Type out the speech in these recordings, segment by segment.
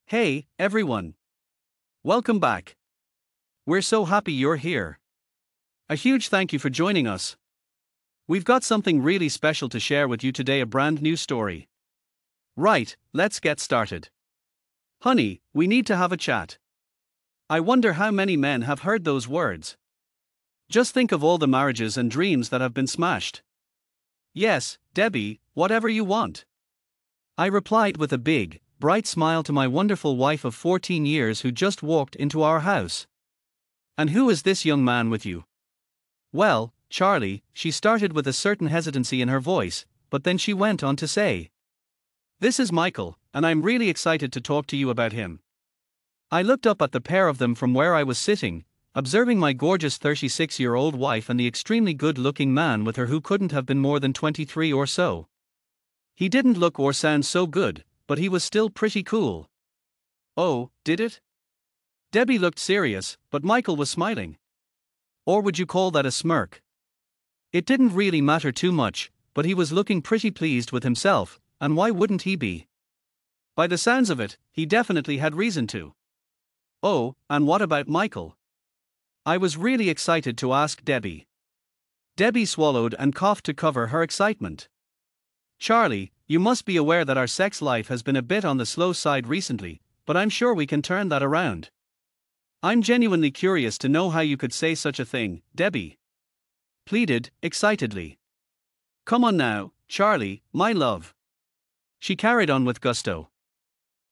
Hey, everyone. Welcome back. We're so happy you're here. A huge thank you for joining us. We've got something really special to share with you today, a brand new story. Right, let's get started. Honey, we need to have a chat. I wonder how many men have heard those words. Just think of all the marriages and dreams that have been smashed. Yes, Debbie, whatever you want. I replied with a big, bright smile to my wonderful wife of 14 years who just walked into our house. And who is this young man with you? Well, Charlie, she started with a certain hesitancy in her voice, but then she went on to say, this is Michael, and I'm really excited to talk to you about him. I looked up at the pair of them from where I was sitting, observing my gorgeous 36-year-old wife and the extremely good-looking man with her who couldn't have been more than 23 or so. He didn't look or sound so good, but he was still pretty cool. Oh, did it? Debbie looked serious, but Michael was smiling. Or would you call that a smirk? It didn't really matter too much, but he was looking pretty pleased with himself, and why wouldn't he be? By the sounds of it, he definitely had reason to. Oh, and what about Michael? I was really excited to ask Debbie. Debbie swallowed and coughed to cover her excitement. Charlie, you must be aware that our sex life has been a bit on the slow side recently, but I'm sure we can turn that around. I'm genuinely curious to know how you could say such a thing, Debbie pleaded, excitedly. Come on now, Charlie, my love. She carried on with gusto.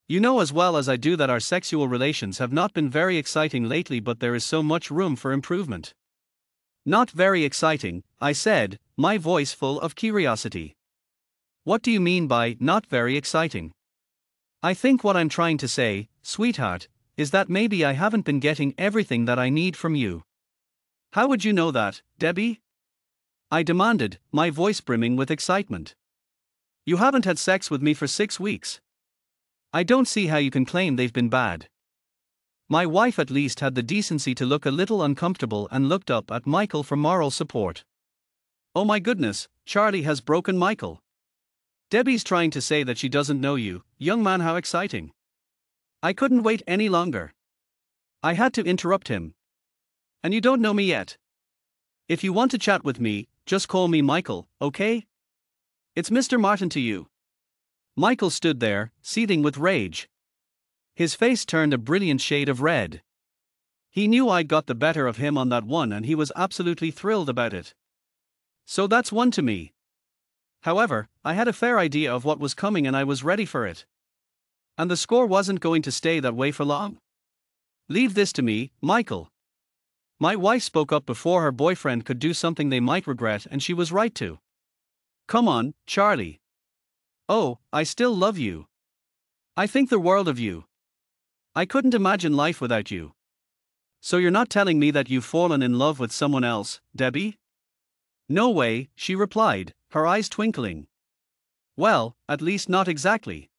You know as well as I do that our sexual relations have not been very exciting lately, but there is so much room for improvement. Not very exciting, I said, my voice full of curiosity. What do you mean by not very exciting? I think what I'm trying to say, sweetheart, is that maybe I haven't been getting everything that I need from you. How would you know that, Debbie? I demanded, my voice brimming with excitement. You haven't had sex with me for 6 weeks. I don't see how you can claim they've been bad. My wife at least had the decency to look a little uncomfortable and looked up at Michael for moral support. Oh my goodness, Charlie has broken Michael. Debbie's trying to say that she doesn't know you, young man, how exciting. I couldn't wait any longer. I had to interrupt him. And you don't know me yet. If you want to chat with me, just call me Michael, okay? It's Mr. Martin to you. Michael stood there, seething with rage. His face turned a brilliant shade of red. He knew I'd got the better of him on that one and he was absolutely thrilled about it. So that's one to me. However, I had a fair idea of what was coming and I was ready for it. And the score wasn't going to stay that way for long. Leave this to me, Michael. My wife spoke up before her boyfriend could do something they might regret, and she was right to. Come on, Charlie. Oh, I still love you. I think the world of you. I couldn't imagine life without you. So you're not telling me that you've fallen in love with someone else, Debbie? No way, she replied, her eyes twinkling. Well, at least not exactly.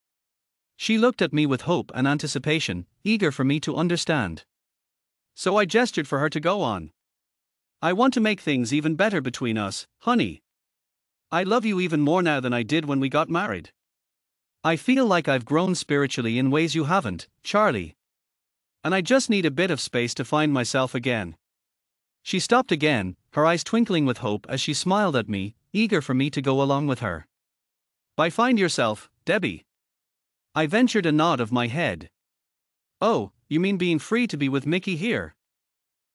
She looked at me with hope and anticipation, eager for me to understand. So I gestured for her to go on. I want to make things even better between us, honey. I love you even more now than I did when we got married. I feel like I've grown spiritually in ways you haven't, Charlie. And I just need a bit of space to find myself again. She stopped again, her eyes twinkling with hope as she smiled at me, eager for me to go along with her. By find yourself, Debbie? I ventured a nod of my head. Oh, you mean being free to be with Mickey here?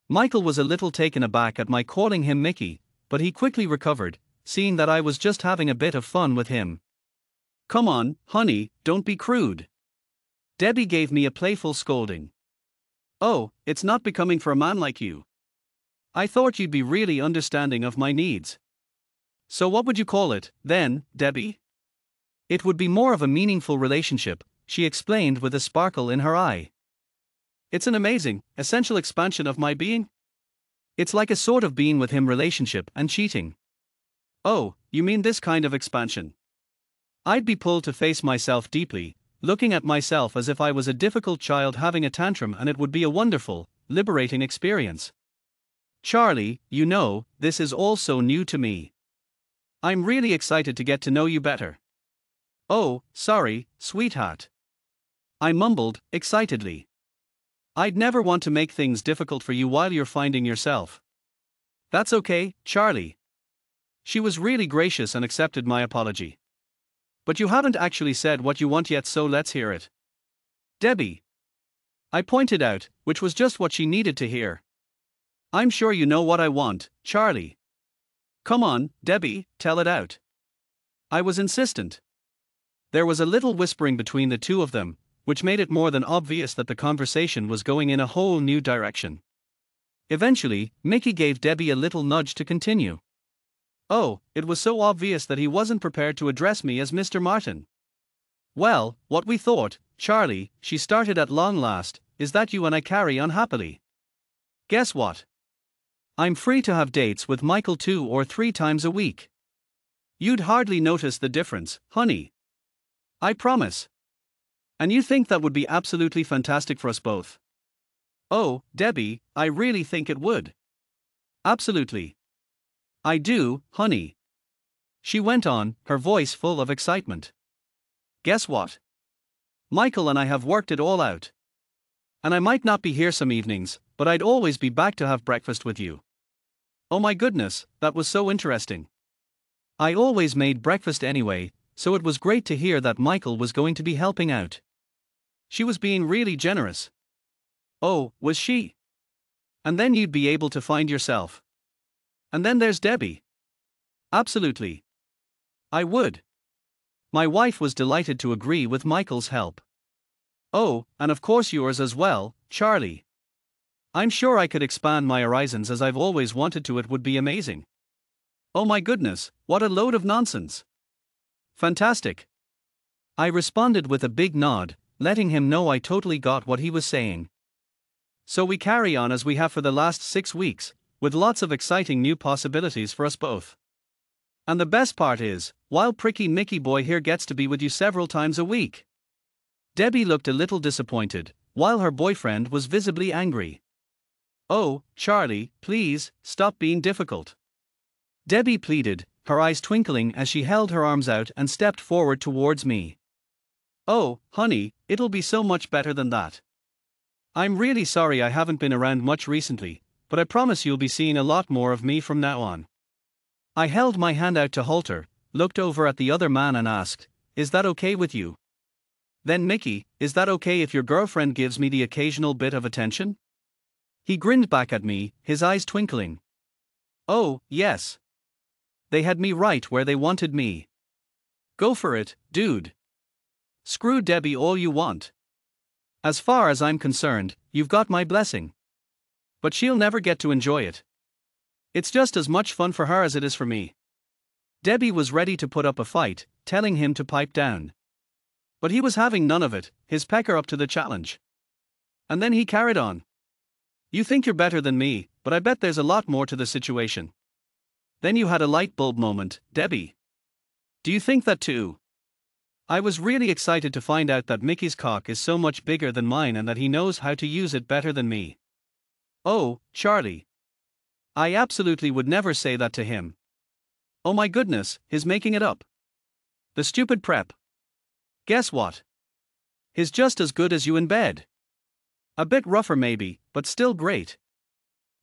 Michael was a little taken aback at my calling him Mickey, but he quickly recovered, seeing that I was just having a bit of fun with him. Come on, honey, don't be crude. Debbie gave me a playful scolding. Oh, it's not becoming for a man like you. I thought you'd be really understanding of my needs. So what would you call it, then, Debbie? It would be more of a meaningful relationship, she explained with a sparkle in her eye. It's an amazing, essential expansion of my being. It's like a sort of being with him relationship and cheating. Oh, you mean this kind of expansion? I'd be pulled to face myself deeply, looking at myself as if I was a difficult child having a tantrum, and it would be a wonderful, liberating experience. Charlie, you know, this is all so new to me. I'm really excited to get to know you better. Oh, sorry, sweetheart. I mumbled, excitedly. I'd never want to make things difficult for you while you're finding yourself. That's okay, Charlie. She was really gracious and accepted my apology. But you haven't actually said what you want yet, so let's hear it. Debbie. I pointed out, which was just what she needed to hear. I'm sure you know what I want, Charlie. Come on, Debbie, tell it out. I was insistent. There was a little whispering between the two of them, which made it more than obvious that the conversation was going in a whole new direction. Eventually, Mickey gave Debbie a little nudge to continue. Oh, it was so obvious that he wasn't prepared to address me as Mr. Martin. Well, what we thought, Charlie, she started at long last, is that you and I carry on happily. Guess what? I'm free to have dates with Michael 2 or 3 times a week. You'd hardly notice the difference, honey. I promise. And you think that would be absolutely fantastic for us both? Oh, Debbie, I really think it would. Absolutely. I do, honey. She went on, her voice full of excitement. Guess what? Michael and I have worked it all out. And I might not be here some evenings, but I'd always be back to have breakfast with you. Oh my goodness, that was so interesting. I always made breakfast anyway, so it was great to hear that Michael was going to be helping out. She was being really generous. Oh, was she? And then you'd be able to find yourself. And then there's Debbie. Absolutely. I would. My wife was delighted to agree with Michael's help. Oh, and of course yours as well, Charlie. I'm sure I could expand my horizons as I've always wanted to. It would be amazing. Oh my goodness, what a load of nonsense. Fantastic. I responded with a big nod, letting him know I totally got what he was saying. So we carry on as we have for the last 6 weeks, with lots of exciting new possibilities for us both. And the best part is, while pricky Mickey boy here gets to be with you several times a week. Debbie looked a little disappointed, while her boyfriend was visibly angry. Oh, Charlie, please, stop being difficult. Debbie pleaded, her eyes twinkling as she held her arms out and stepped forward towards me. Oh, honey, it'll be so much better than that. I'm really sorry I haven't been around much recently, but I promise you'll be seeing a lot more of me from now on. I held my hand out to Halter, looked over at the other man and asked, is that okay with you? Then Mickey, is that okay if your girlfriend gives me the occasional bit of attention? He grinned back at me, his eyes twinkling. Oh, yes. They had me right where they wanted me. Go for it, dude. Screw Debbie all you want. As far as I'm concerned, you've got my blessing. But she'll never get to enjoy it. It's just as much fun for her as it is for me. Debbie was ready to put up a fight, telling him to pipe down. But he was having none of it, his pecker up to the challenge. And then he carried on. You think you're better than me, but I bet there's a lot more to the situation. Then you had a light bulb moment, Debbie. Do you think that too? I was really excited to find out that Mickey's cock is so much bigger than mine and that he knows how to use it better than me. Oh, Charlie. I absolutely would never say that to him. Oh my goodness, he's making it up. The stupid prep. Guess what? He's just as good as you in bed. A bit rougher maybe, but still great.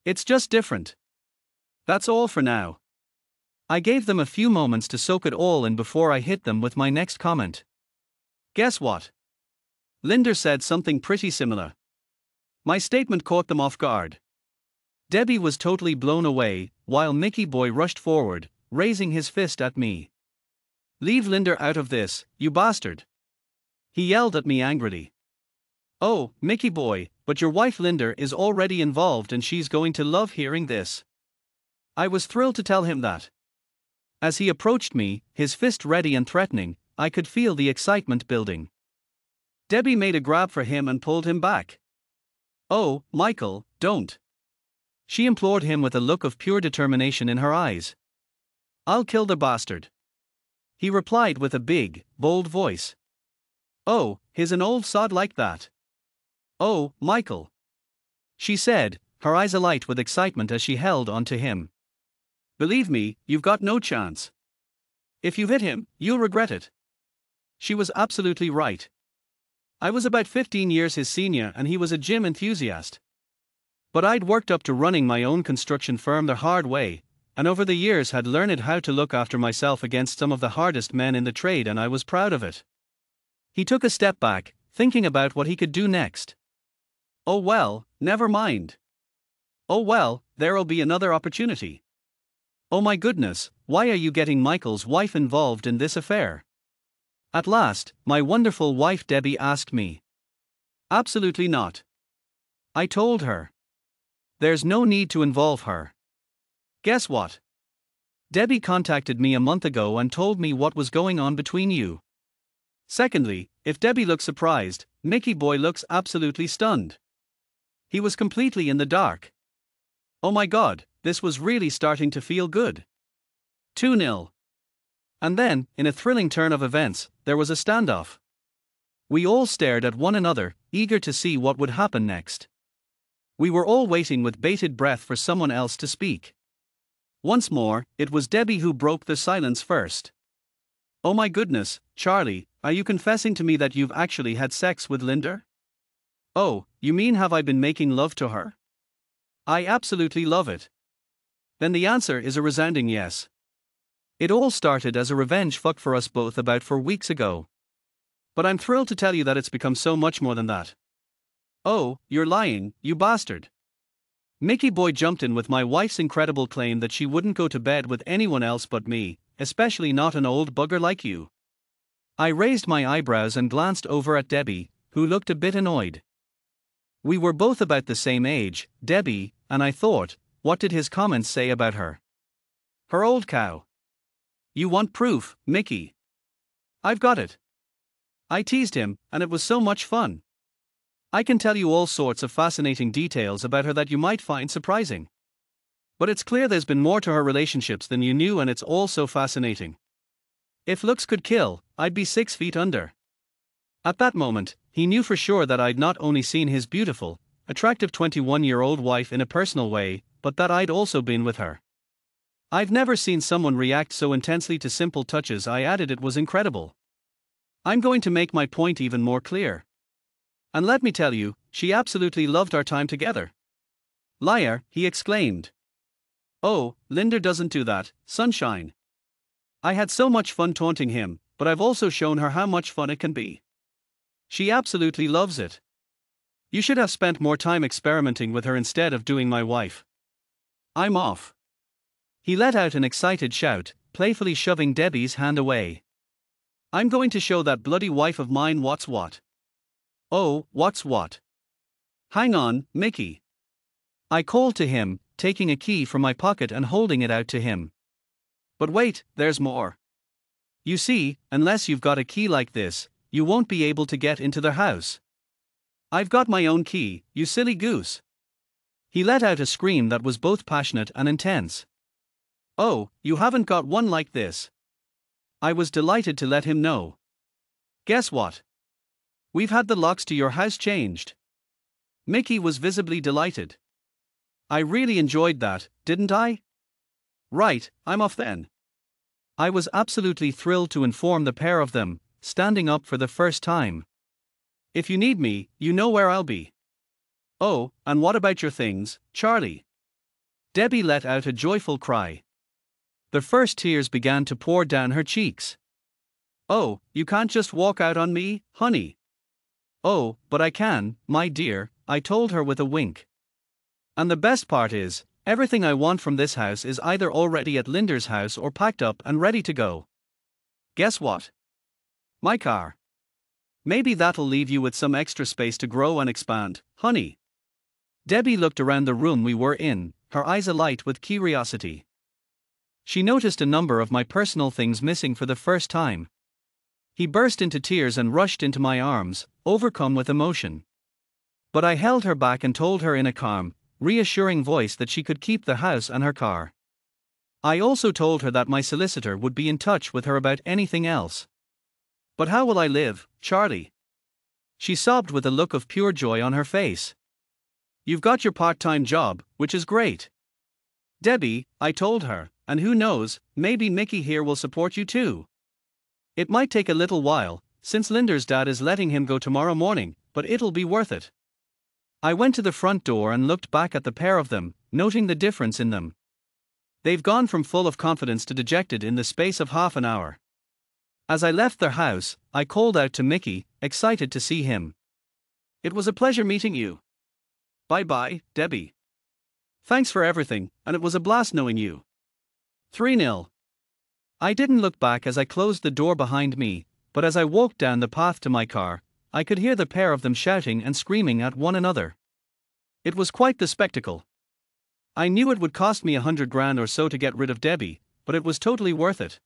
It's just different. That's all for now. I gave them a few moments to soak it all in before I hit them with my next comment. Guess what? Linder said something pretty similar. My statement caught them off guard. Debbie was totally blown away, while Mickey boy rushed forward, raising his fist at me. Leave Linder out of this, you bastard. He yelled at me angrily. Oh, Mickey boy, but your wife Linder is already involved and she's going to love hearing this. I was thrilled to tell him that. As he approached me, his fist ready and threatening, I could feel the excitement building. Debbie made a grab for him and pulled him back. Oh, Michael, don't. She implored him with a look of pure determination in her eyes. I'll kill the bastard. He replied with a big, bold voice. Oh, he's an old sod like that. Oh, Michael. She said, her eyes alight with excitement as she held on to him. Believe me, you've got no chance. If you hit him, you'll regret it. She was absolutely right. I was about 15 years his senior and he was a gym enthusiast. But I'd worked up to running my own construction firm the hard way, and over the years had learned how to look after myself against some of the hardest men in the trade, and I was proud of it. He took a step back, thinking about what he could do next. Oh well, never mind. Oh well, there'll be another opportunity. Oh my goodness, why are you getting Michael's wife involved in this affair? At last, my wonderful wife Debbie asked me. Absolutely not. I told her. There's no need to involve her. Guess what? Debbie contacted me a month ago and told me what was going on between you. Secondly, if Debbie looks surprised, Mickey boy looks absolutely stunned. He was completely in the dark. Oh my god, this was really starting to feel good. 2-0. And then, in a thrilling turn of events, there was a standoff. We all stared at one another, eager to see what would happen next. We were all waiting with bated breath for someone else to speak. Once more, it was Debbie who broke the silence first. Oh my goodness, Charlie, are you confessing to me that you've actually had sex with Linda? Oh, you mean have I been making love to her? I absolutely love it. Then the answer is a resounding yes. It all started as a revenge fuck for us both about 4 weeks ago. But I'm thrilled to tell you that it's become so much more than that. Oh, you're lying, you bastard. Mickey boy jumped in with my wife's incredible claim that she wouldn't go to bed with anyone else but me, especially not an old bugger like you. I raised my eyebrows and glanced over at Debbie, who looked a bit annoyed. We were both about the same age, Debbie, and I thought, what did his comments say about her? Her old cow. You want proof, Mickey? I've got it. I teased him, and it was so much fun. I can tell you all sorts of fascinating details about her that you might find surprising. But it's clear there's been more to her relationships than you knew, and it's all so fascinating. If looks could kill, I'd be 6 feet under. At that moment, he knew for sure that I'd not only seen his beautiful, attractive 21-year-old wife in a personal way, but that I'd also been with her. I've never seen someone react so intensely to simple touches. I added it was incredible. I'm going to make my point even more clear. And let me tell you, she absolutely loved our time together. Liar, he exclaimed. Oh, Linda doesn't do that, sunshine. I had so much fun taunting him, but I've also shown her how much fun it can be. She absolutely loves it. You should have spent more time experimenting with her instead of doing my wife. I'm off. He let out an excited shout, playfully shoving Debbie's hand away. I'm going to show that bloody wife of mine what's what. Oh, what's what? Hang on, Mickey. I called to him, taking a key from my pocket and holding it out to him. But wait, there's more. You see, unless you've got a key like this, you won't be able to get into their house. I've got my own key, you silly goose. He let out a scream that was both passionate and intense. Oh, you haven't got one like this. I was delighted to let him know. Guess what? We've had the locks to your house changed. Mickey was visibly delighted. I really enjoyed that, didn't I? Right, I'm off then. I was absolutely thrilled to inform the pair of them, standing up for the first time. If you need me, you know where I'll be. Oh, and what about your things, Charlie? Debbie let out a joyful cry. The first tears began to pour down her cheeks. Oh, you can't just walk out on me, honey. Oh, but I can, my dear, I told her with a wink. And the best part is, everything I want from this house is either already at Linda's house or packed up and ready to go. Guess what? My car. Maybe that'll leave you with some extra space to grow and expand, honey. Debbie looked around the room we were in, her eyes alight with curiosity. She noticed a number of my personal things missing for the first time. He burst into tears and rushed into my arms, overcome with emotion. But I held her back and told her in a calm, reassuring voice that she could keep the house and her car. I also told her that my solicitor would be in touch with her about anything else. But how will I live, Charlie? She sobbed with a look of pure joy on her face. You've got your part-time job, which is great. Debbie, I told her, and who knows, maybe Mickey here will support you too. It might take a little while, since Linder's dad is letting him go tomorrow morning, but it'll be worth it. I went to the front door and looked back at the pair of them, noting the difference in them. They've gone from full of confidence to dejected in the space of half an hour. As I left their house, I called out to Mickey, excited to see him. "It was a pleasure meeting you. Bye-bye, Debbie. Thanks for everything, and it was a blast knowing you." 3-0. I didn't look back as I closed the door behind me, but as I walked down the path to my car, I could hear the pair of them shouting and screaming at one another. It was quite the spectacle. I knew it would cost me $100,000 or so to get rid of Debbie, but it was totally worth it.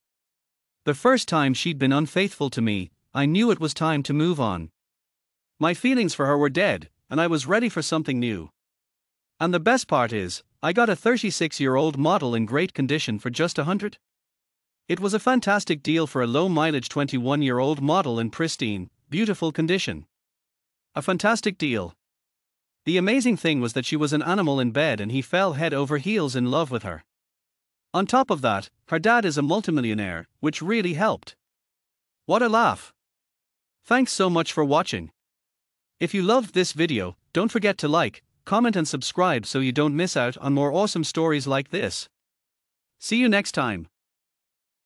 The first time she'd been unfaithful to me, I knew it was time to move on. My feelings for her were dead, and I was ready for something new. And the best part is, I got a 36-year-old model in great condition for just $100. It was a fantastic deal for a low-mileage 21-year-old model in pristine, beautiful condition. A fantastic deal. The amazing thing was that she was an animal in bed and he fell head over heels in love with her. On top of that, her dad is a multimillionaire, which really helped. What a laugh. Thanks so much for watching. If you loved this video, don't forget to like, comment and subscribe so you don't miss out on more awesome stories like this. See you next time.